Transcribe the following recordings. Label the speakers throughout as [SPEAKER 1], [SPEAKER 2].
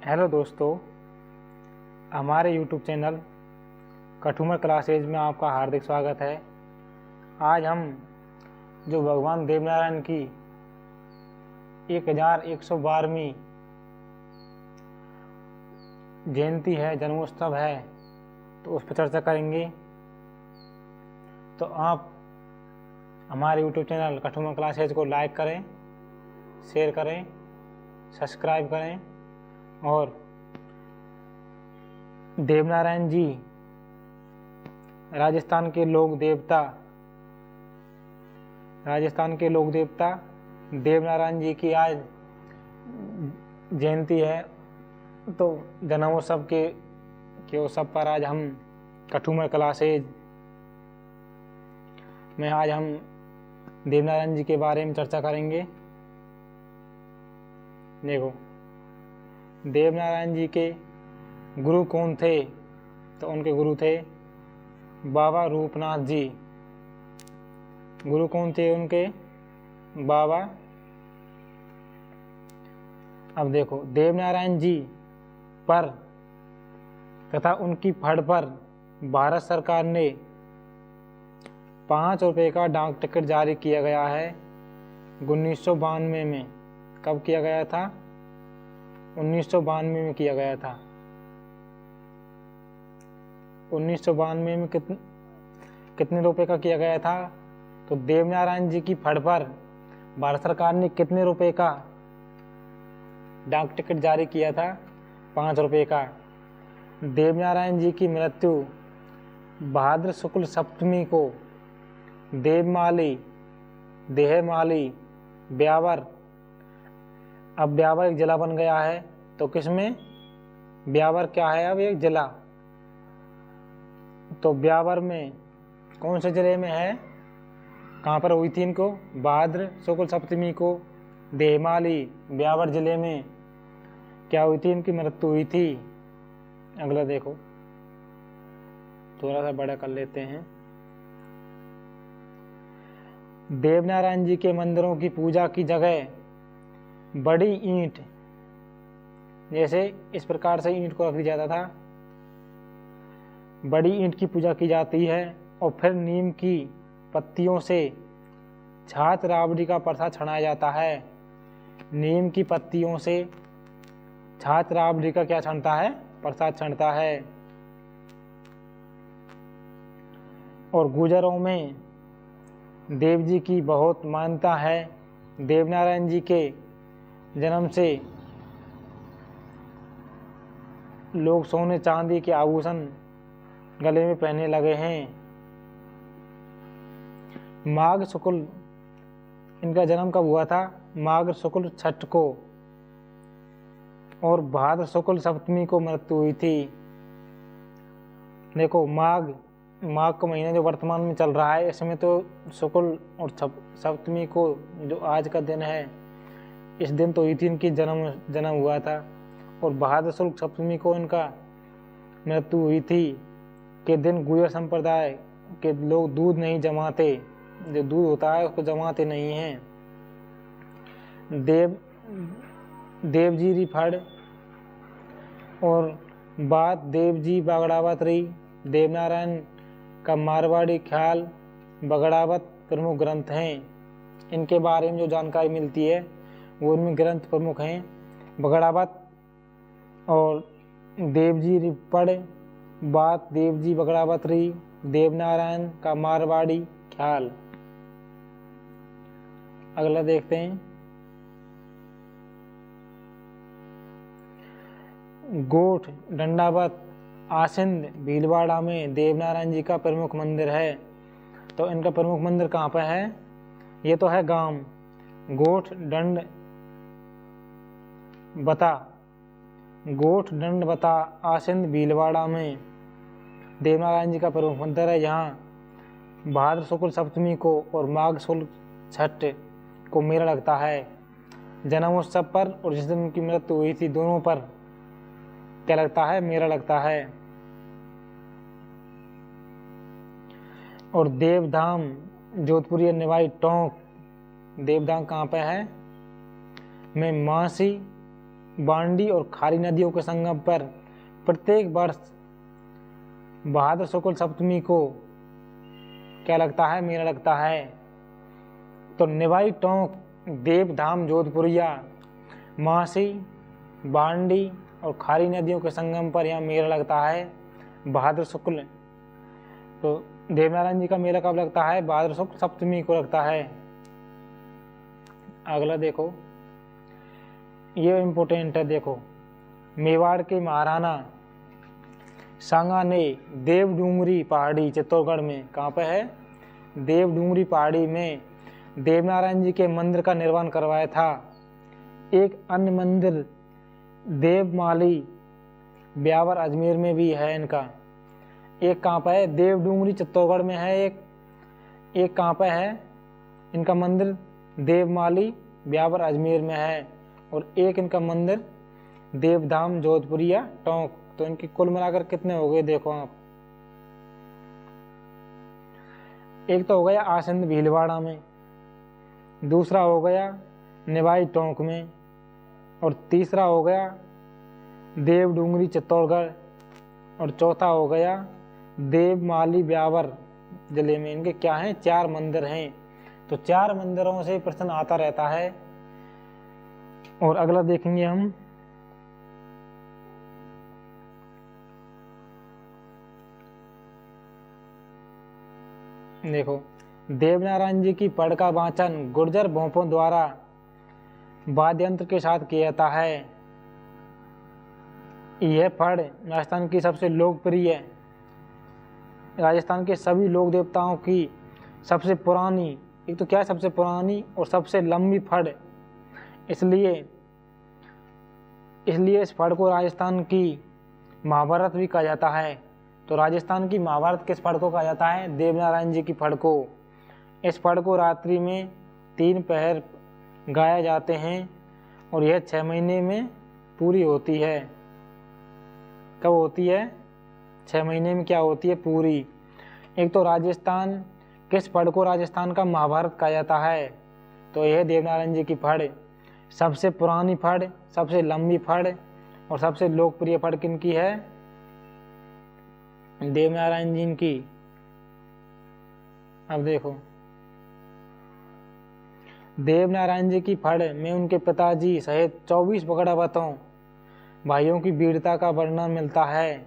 [SPEAKER 1] Hello दोस्तों, हमारे YouTube channel Kathumar classes में आपका हार्दिक स्वागत है। आज हम जो भगवान देवनारायण की 1112वीं जयंती है, जन्मोत्सव है, तो उस पर चर्चा करेंगे। तो आप हमारे यूट्यूब चैनल कठुमर क्लासेज को लाइक करें, शेयर करें, सब्सक्राइब करें और देवनारायण जी राजस्थान के लोक देवता देवनारायण जी की आज जयंती है। तो जन्मोत्सव के उत्सव पर आज हम कठुमर क्लासेज में हम देवनारायण जी के बारे में चर्चा करेंगे। देखो, देवनारायण जी के गुरु कौन थे? तो उनके गुरु थे बाबा रूपनाथ जी। गुरु कौन थे उनके? बाबा। अब देखो, देवनारायण जी पर तथा उनकी फड़ पर भारत सरकार ने 5 रुपये का डाक टिकट जारी किया गया है 1992 में। कब किया गया था? 1992 में किया गया था। 1992 में कितने रुपए का किया गया था? तो देवनारायण जी की फड़ पर भारत सरकार ने कितने रुपए का डाक टिकट जारी किया था? 5 रुपये का। देवनारायण जी की मृत्यु भाद्र शुक्ल सप्तमी को देहमाली ब्यावर, अब ब्यावर एक जिला बन गया है। तो किसमें? ब्यावर क्या है? अब एक जिला। तो ब्यावर में कौन से जिले में है? कहाँ पर हुई थी इनको? भाद्र शुक्ल सप्तमी को देहमाली ब्यावर जिले में क्या हुई थी? इनकी मृत्यु हुई थी। अगला देखो, थोड़ा सा बड़ा कर लेते हैं। देवनारायण जी के मंदिरों की पूजा की जगह बड़ी ईंट, जैसे इस प्रकार से ईंट को रख दिया जाता था, बड़ी ईंट की पूजा की जाती है। और फिर नीम की पत्तियों से छाछ राबड़ी का प्रसाद छनाया जाता है। नीम की पत्तियों से छाछ राबड़ी का क्या छनता है? प्रसाद छनता है। और गुजरों में देव जी की बहुत मान्यता है। देवनारायण जी के जन्म से लोग सोने चांदी के आभूषण गले में पहनने लगे हैं। माघ शुक्ल, इनका जन्म कब हुआ था? माघ शुक्ल छठ को, और भाद्र शुक्ल सप्तमी को मृत्यु हुई थी। देखो, माघ का महीना जो वर्तमान में चल रहा है, इसमें तो शुक्ल और सप्तमी को जो आज का दिन है, इस दिन तो हुई थी इनकी जन्म हुआ था। और भाद्र शुक्ल सप्तमी को इनका मृत्यु हुई थी के दिन गुर्जर संप्रदाय के लोग दूध नहीं जमाते, जो दूध होता है उसको जमाते नहीं हैं। देवजी री फड़ और बात देवजी बगड़ावत रही। देवनारायण का मारवाड़ी ख्याल बगड़ावत प्रमुख ग्रंथ हैं। इनके बारे में जो जानकारी मिलती है वो इनमें ग्रंथ प्रमुख हैं, बगड़ावत और देवजी री पढ़, बात देवजी बगड़ावत रही, देवनारायण का मारवाड़ी ख्याल। अगला देखते हैं। गोठ डंडावत आसिंद भीलवाड़ा में देवनारायण जी का प्रमुख मंदिर है। तो इनका प्रमुख मंदिर कहाँ पर है? ये तो है गांव गोठ दंड बता आसिंद भीलवाड़ा में देवनारायण जी का प्रमुख मंदिर है। यहाँ भाद्र शुक्ल सप्तमी को और माघ शुक्ल छठ को मेला लगता है। जन्मोत्सव पर और जिस दिन उनकी मृत्यु हुई थी, दोनों पर क्या लगता है? मेला लगता है। और देवधाम जोधपुरी निवाई टोंक, देवधाम कहाँ पे है? में मासी बांडी और खारी नदियों के संगम पर प्रत्येक वर्ष भाद्र शुक्ल सप्तमी को क्या लगता है, मेला लगता है। तो निवाई टोंक, देवधाम जोधपुरिया, मासी, बांडी और खारी नदियों के संगम पर यहाँ मेला लगता है भाद्र शुक्ल। तो देवनारायण जी का मेला कब लगता है, भाद्र शुक्ल सप्तमी को लगता है। अगला देखो, ये इम्पोर्टेंट है, देखो मेवाड़ के महाराणा सांगा ने देवडूंगरी पहाड़ी चित्तौड़गढ़ में, कहाँ पे है, देवडूंगरी पहाड़ी में देवनारायण जी के मंदिर का निर्माण करवाया था। एक अन्य मंदिर देवमाली ब्यावर अजमेर में भी है इनका। एक कहाँ पे है, देवडूंगरी चित्तौड़गढ़ में है, एक कहाँ पे है इनका मंदिर, देवमाली ब्यावर अजमेर में है, और एक इनका मंदिर देवधाम जोधपुरिया टोंक। तो इनकी कुल मिलाकर कितने हो गए, देखो आप, एक तो हो गया आसंद भीलवाड़ा में, दूसरा हो गया निवाई टोंक में, और तीसरा हो गया देवडूंगरी चित्तौड़गढ़, और चौथा हो गया देवमाली ब्यावर जिले में। इनके क्या हैं, 4 मंदिर हैं। तो 4 मंदिरों से प्रश्न आता रहता है। और अगला देखेंगे हम, देखो देवनारायण जी की पढ़ का वाचन गुर्जर भोंपों द्वारा वाद्य यंत्र के साथ किया जाता है। यह पढ़ राजस्थान की सबसे लोकप्रिय, राजस्थान के सभी लोक देवताओं की सबसे पुरानी, एक तो क्या है, सबसे पुरानी और सबसे लंबी फड़, इसलिए इस फड़ को राजस्थान की महाभारत भी कहा जाता है। तो राजस्थान की महाभारत किस फड़ को कहा जाता है, देवनारायण जी की फड़ को। इस फड़ को रात्रि में 3 पहर गाया जाते हैं, और यह 6 महीने में पूरी होती है। कब होती है, 6 महीने में क्या होती है, पूरी। एक तो राजस्थान, किस फड़ को राजस्थान का महाभारत कहा जाता है, तो यह देवनारायण जी की फड़ सबसे पुरानी फड़, सबसे लंबी फड़ और सबसे लोकप्रिय फड़ किनकी है, देवनारायण जी की। अब देखो देवनारायण जी की फड़ में उनके पिताजी सहित 24 बगड़ावतों भाइयों की वीरता का वर्णन मिलता है।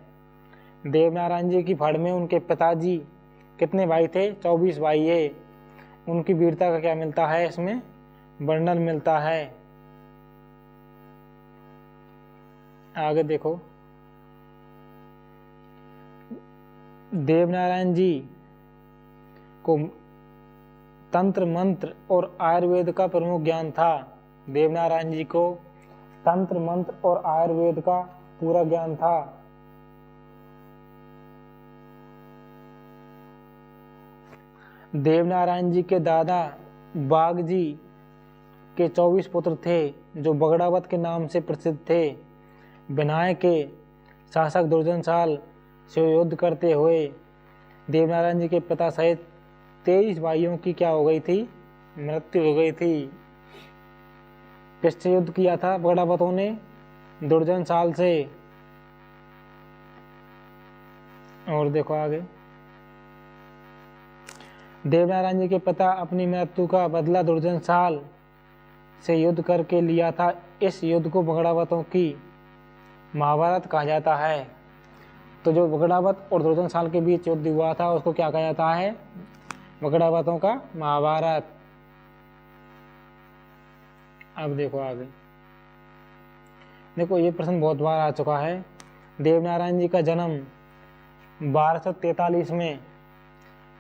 [SPEAKER 1] देवनारायण जी की फड़ में उनके पिताजी कितने भाई थे, 24 भाई है। उनकी वीरता का क्या मिलता है, इसमें वर्णन मिलता है। आगे देखो, देवनारायण जी को तंत्र मंत्र और आयुर्वेद का प्रमुख ज्ञान था। देवनारायण जी को तंत्र मंत्र और आयुर्वेद का पूरा ज्ञान था। देवनारायण जी के दादा बाग जी के 24 पुत्र थे, जो बगड़ावत के नाम से प्रसिद्ध थे। विनायक के शासक दुर्जनशाल से युद्ध करते हुए देवनारायण जी के पिता सहित 23 भाइयों की क्या हो गई थी, मृत्यु हो गई थी। किससे युद्ध किया था बगड़ावतों ने, दुर्जनशाल से। और देखो आगे, देवनारायण जी के पिता अपनी मृत्यु का बदला दुर्जनशाल से युद्ध करके लिया था। इस युद्ध को बगड़ावतों की महाभारत कहा जाता है। तो जो बगड़ावत और दुर्जनशाल के बीच युद्ध हुआ था उसको क्या कहा जाता है, बगड़ावतों का महाभारत। अब देखो आगे, देखो ये प्रश्न बहुत बार आ चुका है। देवनारायण जी का जन्म 1243 में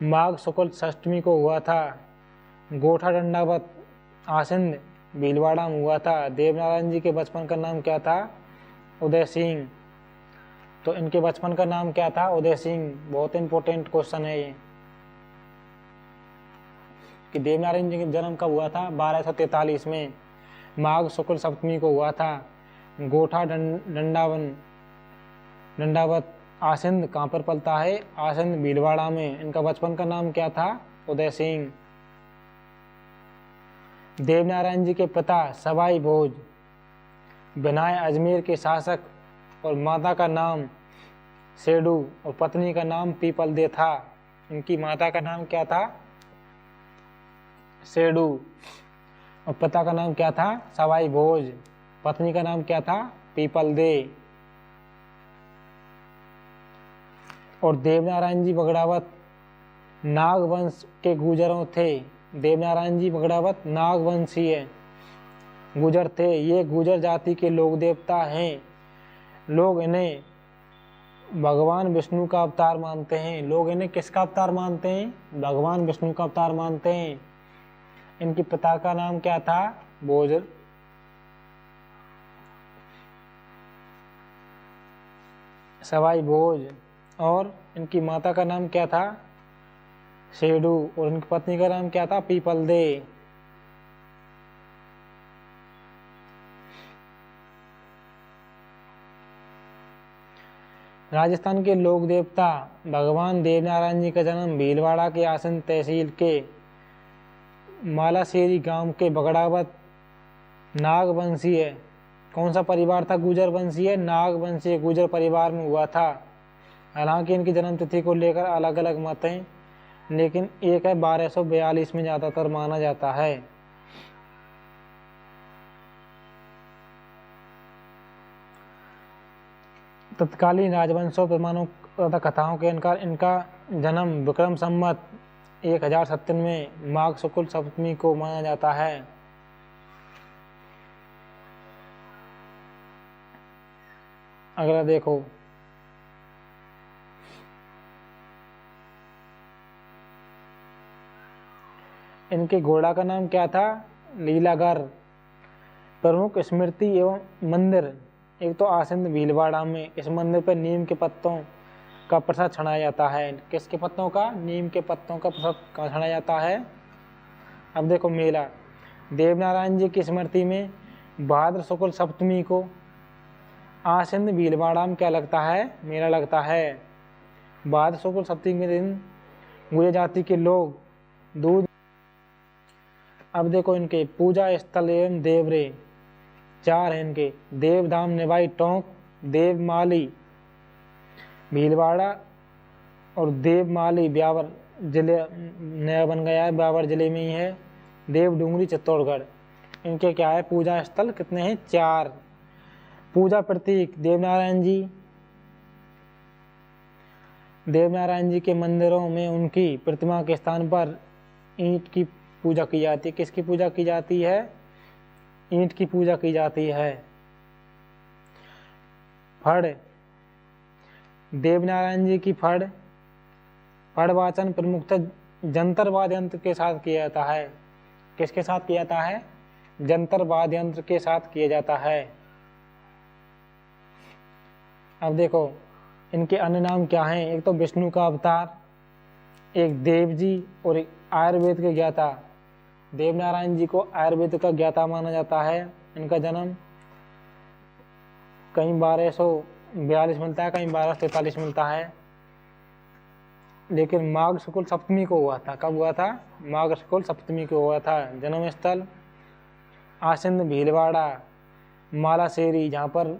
[SPEAKER 1] माघ शुक्ल षष्टमी को हुआ था। गोठा दंडावत आसिंद भीलवाड़ा में हुआ था। देवनारायण जी के बचपन का नाम क्या था, उदय सिंह। तो इनके बचपन का नाम क्या था, उदय सिंह। बहुत इंपॉर्टेंट क्वेश्चन है ये कि देवनारायण जी का जन्म कब हुआ था, 1243 में माघ शुक्ल सप्तमी को हुआ था। गोठा दंडावत आसिंद कहाँ पर पलता है, आसिंद भीलवाड़ा में। इनका बचपन का नाम क्या था, उदय सिंह। देवनारायण जी के पिता सवाई भोज विनय अजमेर के शासक और माता का नाम सेडू और पत्नी का नाम पीपलदे था। इनकी माता का नाम क्या था? सेडू और पिता का नाम क्या था? सवाई भोज। पत्नी का नाम क्या था? पीपलदे। और देवनारायण जी बगड़ावत नागवंश के गुजरों थे। देवनारायण जी बगड़ावत नागवंशीय गुजर थे। ये गुजर जाति के लोक देवता हैं। लोग इन्हें भगवान विष्णु का अवतार मानते हैं। लोग इन्हें किसका अवतार मानते हैं? भगवान विष्णु का अवतार मानते हैं। इनके पिता का नाम क्या था? भोज। सवाई भोज। और इनकी माता का नाम क्या था? सेडू। और इनकी पत्नी का नाम क्या था? पीपलदे। राजस्थान के लोक देवता भगवान देवनारायण जी का जन्म भीलवाड़ा के आसन तहसील के मालाशेरी गांव के बगड़ावत नागवंशीय कौन सा परिवार था? गुजर वंशीय नागवंशीय गुजर परिवार में हुआ था। हालांकि इनकी जन्म तिथि को लेकर अलग अलग मत हैं, लेकिन एक है 1242 में ज़्यादातर माना जाता है। तत्कालीन राजवंशों प्रमाणों तथा कथाओं के अनुसार इनका जन्म विक्रम संवत 1057 में माघ शुक्ल सप्तमी को माना जाता है। अगला देखो, इनके घोड़ा का नाम क्या था? लीलागर। प्रमुख स्मृति एवं मंदिर, एक तो आसिंद भीलवाड़ा में इस मंदिर पर नीम के पत्तों का प्रसाद छनाया जाता है। किसके पत्तों का? नीम के पत्तों का प्रसाद छनाया जाता है। अब देखो मेला, देवनारायण जी की स्मृति में भाद्र शुक्ल सप्तमी को आसिंद भीलवाड़ा में क्या लगता है? मेला लगता है। भाद्र शुक्ल सप्तमी के दिन गुर्जर जाति के लोग दूध। अब देखो इनके पूजा स्थल एवं देवरे 4 हैं इनके। देवधाम निवाई टोंक, देवमाली भीलवाड़ा और देवमाली ब्यावर जिले नया बन गया है, ब्यावर जिले में ही है। देवडूंगरी चित्तौड़गढ़। इनके क्या है? पूजा स्थल कितने हैं? 4। पूजा प्रतीक देवनारायण जी। देवनारायण जी के मंदिरों में उनकी प्रतिमा के स्थान पर ईंट की पूजा की जाती है। किसकी पूजा की जाती है? ईंट की पूजा की जाती है। फड़, देवनारायण जी की फड़ वाचन प्रमुखतः जंतर वाद्य यंत्र के साथ किया जाता है। किसके साथ किया जाता है? जंतर वाद्य यंत्र के साथ किया जाता है। अब देखो इनके अन्य नाम क्या हैं? एक तो विष्णु का अवतार, एक देव जी और एक आयुर्वेद के ज्ञाता। देवनारायण जी को आयुर्वेद का ज्ञाता माना जाता है। इनका जन्म कहीं 1242 मिलता है, कहीं 1243 मिलता है, लेकिन माघ शुक्ल सप्तमी को हुआ था। कब हुआ था? माघ शुक्ल सप्तमी को हुआ था। जन्म स्थल आसिंद भीलवाड़ा मालाशेरी, जहाँ पर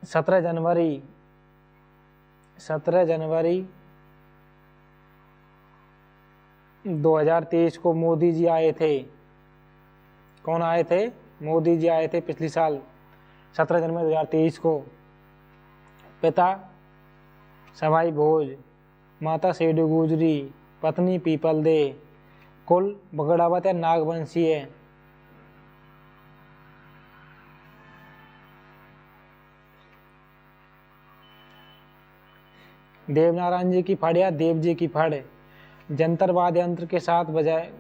[SPEAKER 1] 17 जनवरी 2023 को मोदी जी आए थे। कौन आए थे? मोदी जी आए थे पिछली साल 17 जनवरी 2023 को। पिता सवाई भोज, माता सेडू गुजरी, पत्नी पीपलदे, कुल बगड़ावत या नागवंशी है। देवनारायण जी की फड़ या देव जी की फड़ जंतर वाद्य यंत्र के साथ बजाए,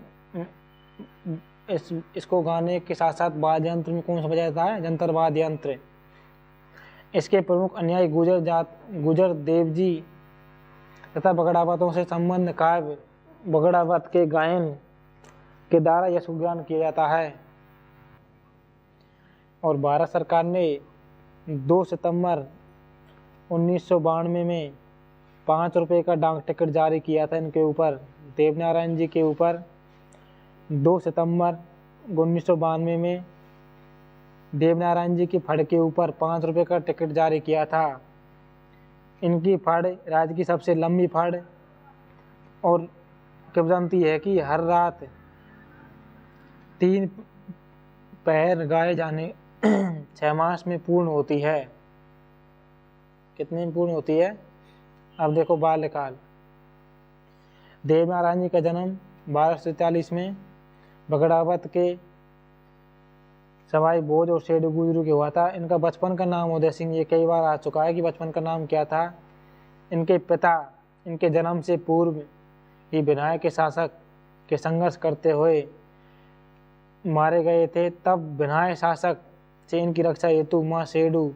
[SPEAKER 1] इसको गाने के साथ साथ वाद्य यंत्र में कौन सा बजाया जाता है? जंतर वाद्य यंत्र। इसके प्रमुख अनुयायी गुजर देव जी तथा बगड़ावतों से संबंध काव्य बगड़ावत के गायन के द्वारा यह सुज्ञान किया जाता है। और भारत सरकार ने 2 सितंबर 1992 में 5 रुपये का डाक टिकट जारी किया था इनके ऊपर, देवनारायण जी के ऊपर। 2 सितंबर 1992 में देवनारायण जी की फड़ के ऊपर 5 रुपये का टिकट जारी किया था। इनकी फड़ राज्य की सबसे लंबी फड़ और किंवदंती है कि हर रात 3 पहर गाए जाने 6 मास में पूर्ण होती है। कितने में पूर्ण होती है? अब देखो बाल्यकाल। देवनारायण जी का जन्म 1243 में बगड़ावत के सवाई भोज और शेडू गुजरू के हुआ था। इनका बचपन का नाम उदय सिंह, ये कई बार आ चुका है कि बचपन का नाम क्या था। इनके पिता इनके जन्म से पूर्व ही विनायक के शासक के संघर्ष करते हुए मारे गए थे। तब विनायक शासक से इनकी रक्षा हेतु माँ शेडू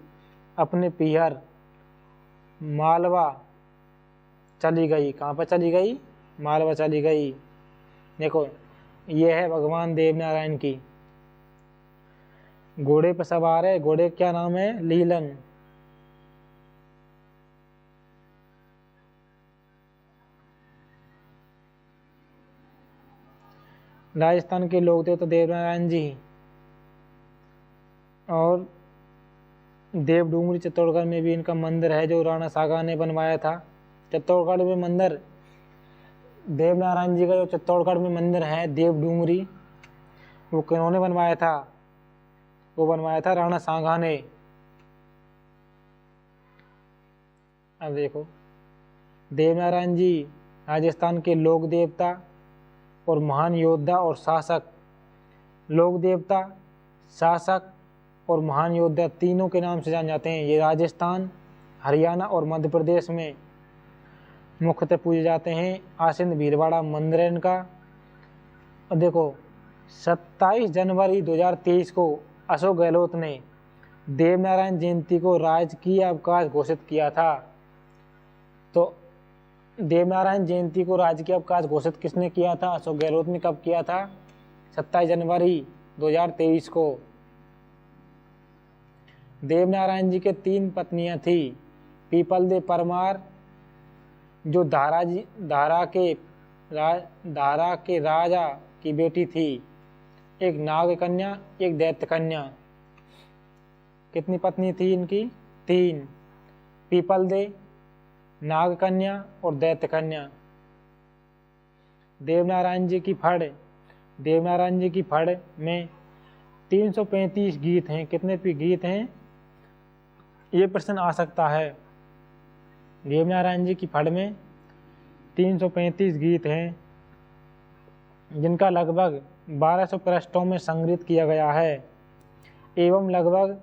[SPEAKER 1] अपने पीहर मालवा चली गई। कहाँ पर चली गई? मालवा चली गई। देखो ये है भगवान देवनारायण की। घोड़े पर सवार है, घोड़े क्या नाम है? लीलन। राजस्थान के लोग थे तो देवनारायण जी और देवडूंगरी चित्तौड़गढ़ में भी इनका मंदिर है जो राणा सागा ने बनवाया था। चित्तौड़गढ़ में मंदिर देवनारायण जी का जो चित्तौड़गढ़ में मंदिर है देवडूंगरी, वो किन्होंने बनवाया था? वो बनवाया था राणा सांगा ने। अब देखो देवनारायण जी राजस्थान के लोक देवता और महान योद्धा और शासक, लोक देवता, शासक और महान योद्धा तीनों के नाम से जाने जाते हैं। ये राजस्थान, हरियाणा और मध्य प्रदेश में मुख्यतः पूजे जाते हैं। आसिंद भीलवाड़ा मंदिर है इनका। और देखो 27 जनवरी 2023 को अशोक गहलोत ने देवनारायण जयंती को राजकीय अवकाश घोषित किया था। तो देवनारायण जयंती को राजकीय अवकाश घोषित किसने किया था? अशोक गहलोत ने। कब किया था? 27 जनवरी 2023 को। देवनारायण जी के 3 पत्नियां थी। पीपलदेव परमार जो धारा के राजा की बेटी थी, एक नाग कन्या, एक दैत्य कन्या। कितनी पत्नी थी इनकी? 3। पीपलदेव, नाग कन्या और दैत्य कन्या। देवनारायण जी की फड़ में 335 गीत हैं। कितने गीत हैं? ये प्रश्न आ सकता है। देवनारायण जी की फड़ में 335 गीत हैं जिनका लगभग 1200 पृष्ठों में संग्रहित किया गया है एवं लगभग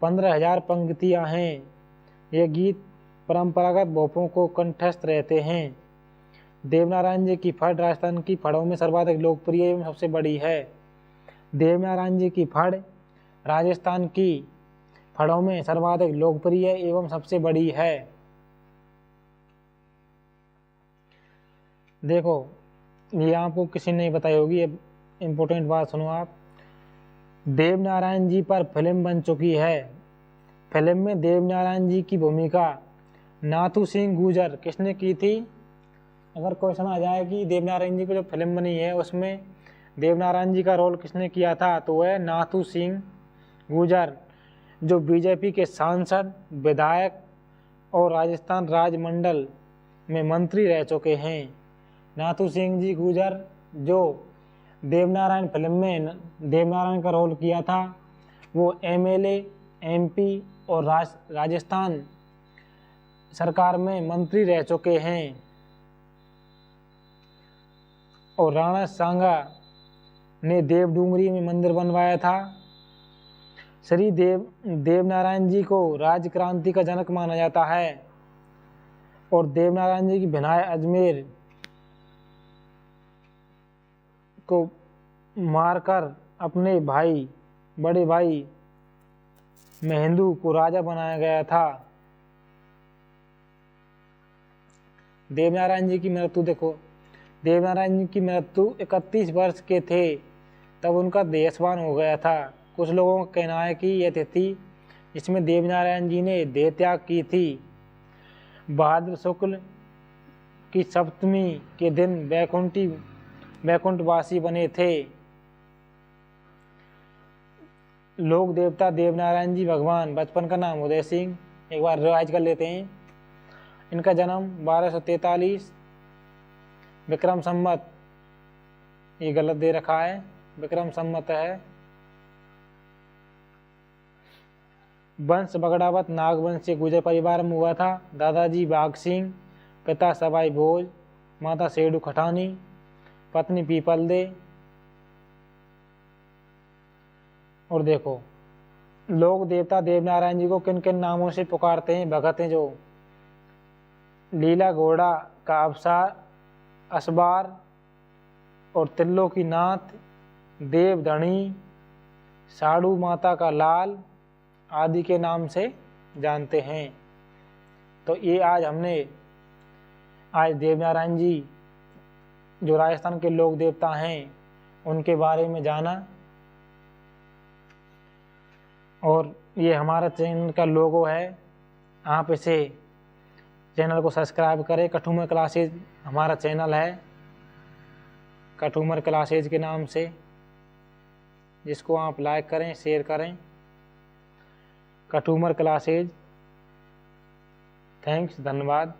[SPEAKER 1] 15,000 पंक्तियां हैं। ये गीत परंपरागत भोपों को कंठस्थ रहते हैं। देवनारायण जी की फड़ राजस्थान की फड़ों में सर्वाधिक लोकप्रिय एवं सबसे बड़ी है। देवनारायण जी की फड़ राजस्थान की फड़ों में सर्वाधिक लोकप्रिय एवं सबसे बड़ी है। देखो ये आपको किसी ने बताई होगी, इम्पोर्टेंट बात सुनो आप। देवनारायण जी पर फिल्म बन चुकी है। फिल्म में देवनारायण जी की भूमिका नाथू सिंह गुर्जर किसने की थी? अगर क्वेश्चन आ जाए कि देवनारायण जी की जो फिल्म बनी है उसमें देवनारायण जी का रोल किसने किया था, तो वह नाथू सिंह गुर्जर जो बीजेपी के सांसद, विधायक और राजस्थान राजमंडल में मंत्री रह चुके हैं। नाथू सिंह जी गुर्जर जो देवनारायण फिल्म में देवनारायण का रोल किया था, वो एमएलए, एमपी और राजस्थान सरकार में मंत्री रह चुके हैं। और राणा सांगा ने देवडूंगरी में मंदिर बनवाया था। श्री देवनारायण जी को राज्य क्रांति का जनक माना जाता है। और देवनारायण जी की भिनाई अजमेर को मारकर अपने भाई, बड़े भाई महेंदू को राजा बनाया गया था। देवनारायण जी की मृत्यु देखो, देवनारायण जी की मृत्यु 31 वर्ष के थे तब उनका देहस्वान हो गया था। कुछ लोगों का कहना है कि यह तिथि जिसमें देवनारायण जी ने देह त्याग की थी भाद्र शुक्ल की सप्तमी के दिन वैकुंठवासी बने थे। लोक देवता देवनारायण जी भगवान। बचपन का नाम उदय सिंह। एक बार रिवाइज कर लेते हैं। इनका जन्म 1243 विक्रम संवत, ये गलत दे रखा है, विक्रम संवत है। वंश बगड़ावत नागवंश से गुजर परिवार में हुआ था। दादाजी बाघ सिंह, पिता सवाई भोज, माता सेडू खटानी, पत्नी पीपल दे। और देखो, लोक देवता देवनारायण जी को किन किन नामों से पुकारते हैं भगत हैं जो? लीला घोड़ा का अवसार असबार और त्रिलोकीनाथ, देवधनी, साड़ू माता का लाल आदि के नाम से जानते हैं। तो ये आज देवनारायण जी जो राजस्थान के लोक देवता हैं उनके बारे में जाना। और ये हमारा चैनल का लोगो है, आप इसे चैनल को सब्सक्राइब करें। कठुमर क्लासेज हमारा चैनल है, कठुमर क्लासेज के नाम से, जिसको आप लाइक करें, शेयर करें। कठुमर क्लासेज। थैंक्स, धन्यवाद।